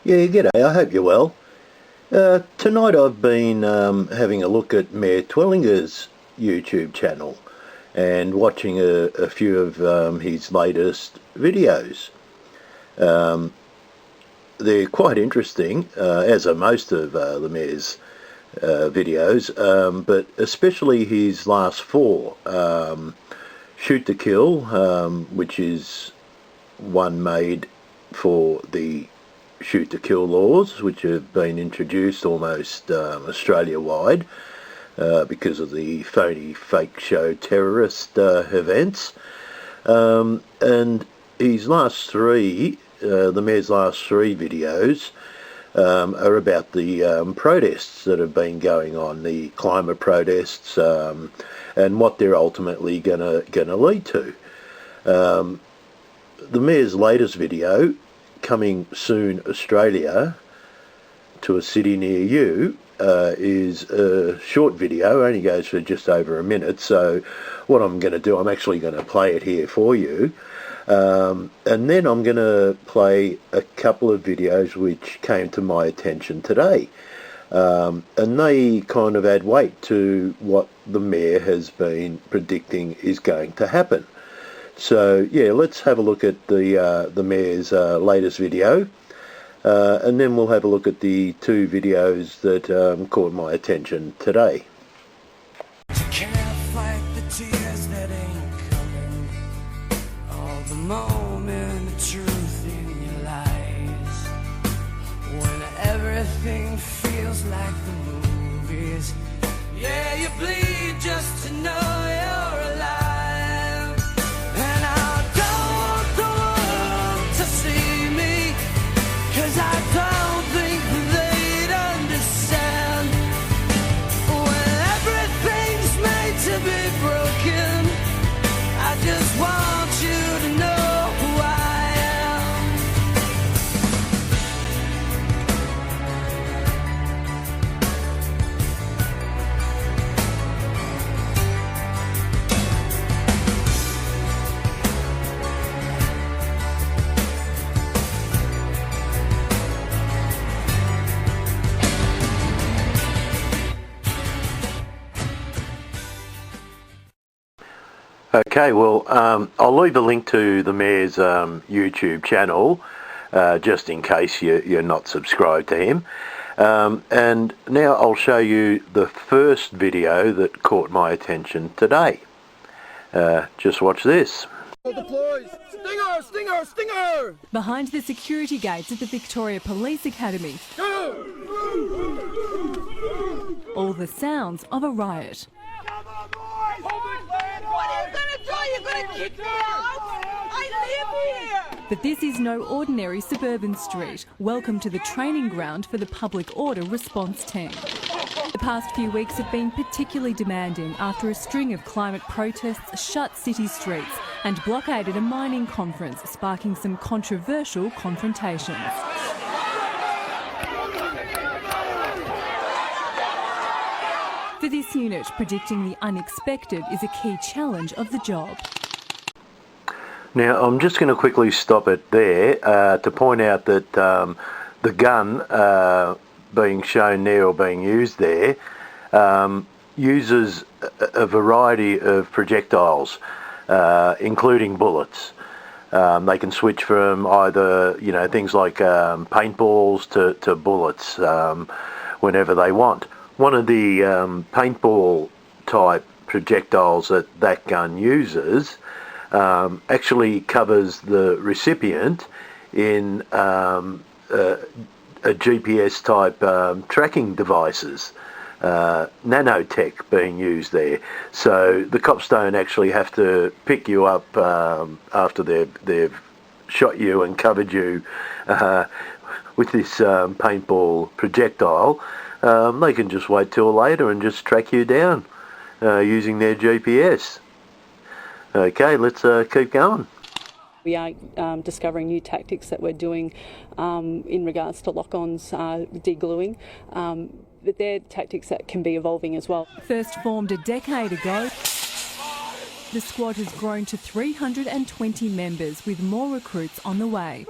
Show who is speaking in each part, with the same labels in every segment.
Speaker 1: Yeah, g'day. I hope you're well. Tonight I've been having a look at Mayor Twellinger's YouTube channel and watching a few of his latest videos. They're quite interesting, as are most of the Mayor's videos, but especially his last four. Shoot to Kill, which is one made for the Shoot to Kill laws, which have been introduced almost Australia-wide because of the phony fake show terrorist events. And his last three, the Mayor's last three videos, are about the protests that have been going on, the climate protests, and what they're ultimately gonna lead to. The Mayor's latest video, Coming Soon Australia to a City Near You, is a short video, only goes for just over a minute, so what I'm going to do, I'm actually going to play it here for you, and then I'm going to play a couple of videos which came to my attention today, and they kind of add weight to what the Mayor has been predicting is going to happen. So yeah, let's have a look at the Mayor's latest video, and then we'll have a look at the two videos that caught my attention today.
Speaker 2: Can't fight the tears that ain't coming, all the moment of truth in your lies, when everything feels like the movies. Yeah, you bleed just to know you're alive. I don't think they'd understand when everything's made to be broken. I just want you to know who I am.
Speaker 1: Okay, well, I'll leave a link to the Mayor's YouTube channel, just in case you're not subscribed to him. And now I'll show you the first video that caught my attention today. Just watch this.
Speaker 3: Deploys. Stinger! Stinger! Stinger!
Speaker 4: Behind the security gates at the Victoria Police Academy, all the sounds of a riot.
Speaker 5: What are you going to do? You're going to kick me out? I live here!
Speaker 4: But this is no ordinary suburban street. Welcome to the training ground for the Public Order Response Team. The past few weeks have been particularly demanding after a string of climate protests shut city streets and blockaded a mining conference, sparking some controversial confrontations. For this unit, predicting the unexpected is a key challenge of the job.
Speaker 1: Now, I'm just going to quickly stop it there to point out that the gun being shown there or being used there uses a variety of projectiles, including bullets. They can switch from either, things like paintballs to bullets whenever they want. One of the paintball type projectiles that gun uses actually covers the recipient in a GPS type tracking devices, nanotech being used there. So the cops don't actually have to pick you up after they've shot you and covered you with this paintball projectile. They can just wait till later and just track you down using their GPS. Okay, let's keep going.
Speaker 6: We are discovering new tactics that we're doing in regards to lock-ons, degluing, but they're tactics that can be evolving as well.
Speaker 4: First formed a decade ago, the squad has grown to 320 members with more recruits on the way.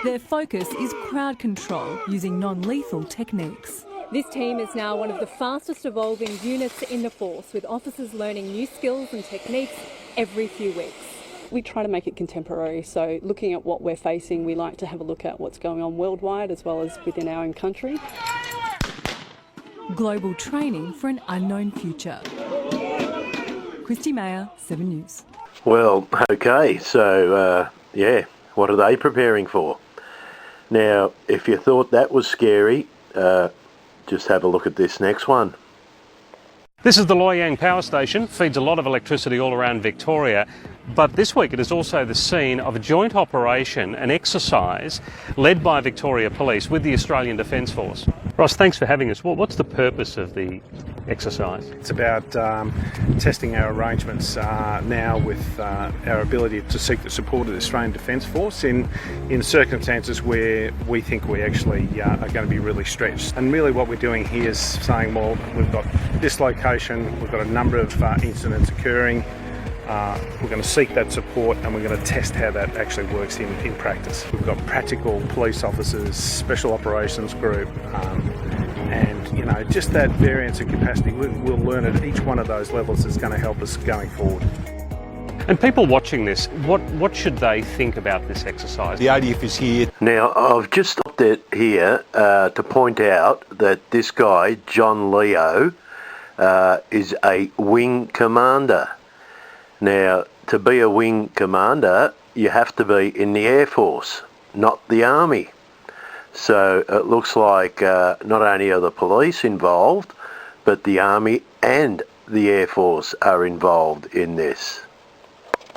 Speaker 4: Their focus is crowd control using non-lethal techniques. This team is now one of the fastest evolving units in the force, with officers learning new skills and techniques every few weeks. We try to make it contemporary, so looking at what we're facing, we like to have a look at what's going on worldwide as well as within our own country. Global training for an unknown future. Christy Mayer, 7 News.
Speaker 1: Well, okay, so, what are they preparing for? Now, if you thought that was scary, just have a look at this next one.
Speaker 7: This is the Loy Yang Power Station, feeds a lot of electricity all around Victoria, but this week it is also the scene of a joint operation, an exercise led by Victoria Police with the Australian Defence Force. Ross, thanks for having us. What's the purpose of the exercise?
Speaker 8: It's about testing our arrangements now with our ability to seek the support of the Australian Defence Force in circumstances where we think we actually are going to be really stretched. And really what we're doing here is saying, well, we've got this location, we've got a number of incidents occurring, we're going to seek that support and we're going to test how that actually works in practice. We've got practical police officers, special operations group, and just that variance in capacity we'll learn at each one of those levels is going to help us going forward.
Speaker 7: And people watching this, what should they think about this exercise?
Speaker 9: The ADF is here.
Speaker 1: Now, I've just stopped it here to point out that this guy, John Leo, is a wing commander. Now, to be a wing commander, you have to be in the Air Force, not the Army. So it looks like not only are the police involved, but the Army and the Air Force are involved in this.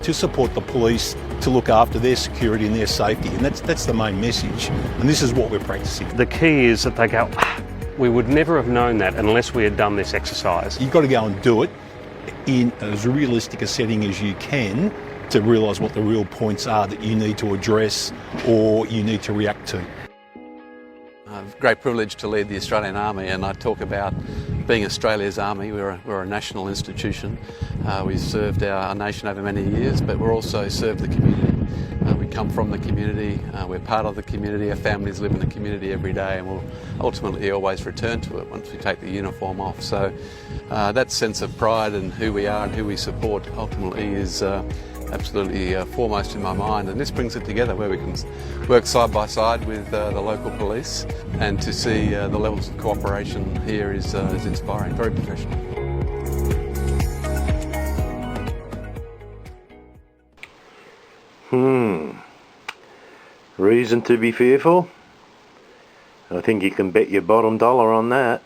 Speaker 9: To support the police, to look after their security and their safety, and that's the main message, and this is what we're practicing.
Speaker 7: The key is that they go, we would never have known that unless we had done this exercise.
Speaker 9: You've got to go and do it in as realistic a setting as you can to realise what the real points are that you need to address or you need to react to.
Speaker 10: Great privilege to lead the Australian Army, and I talk about being Australia's Army. We're a national institution. We've served our nation over many years, but we're also served the community. We come from the community, we're part of the community, our families live in the community every day, and we'll ultimately always return to it once we take the uniform off. So that sense of pride in who we are and who we support ultimately is absolutely foremost in my mind, and this brings it together where we can work side by side with the local police, and to see the levels of cooperation here is inspiring, very professional.
Speaker 1: Reason to be fearful? I think you can bet your bottom dollar on that.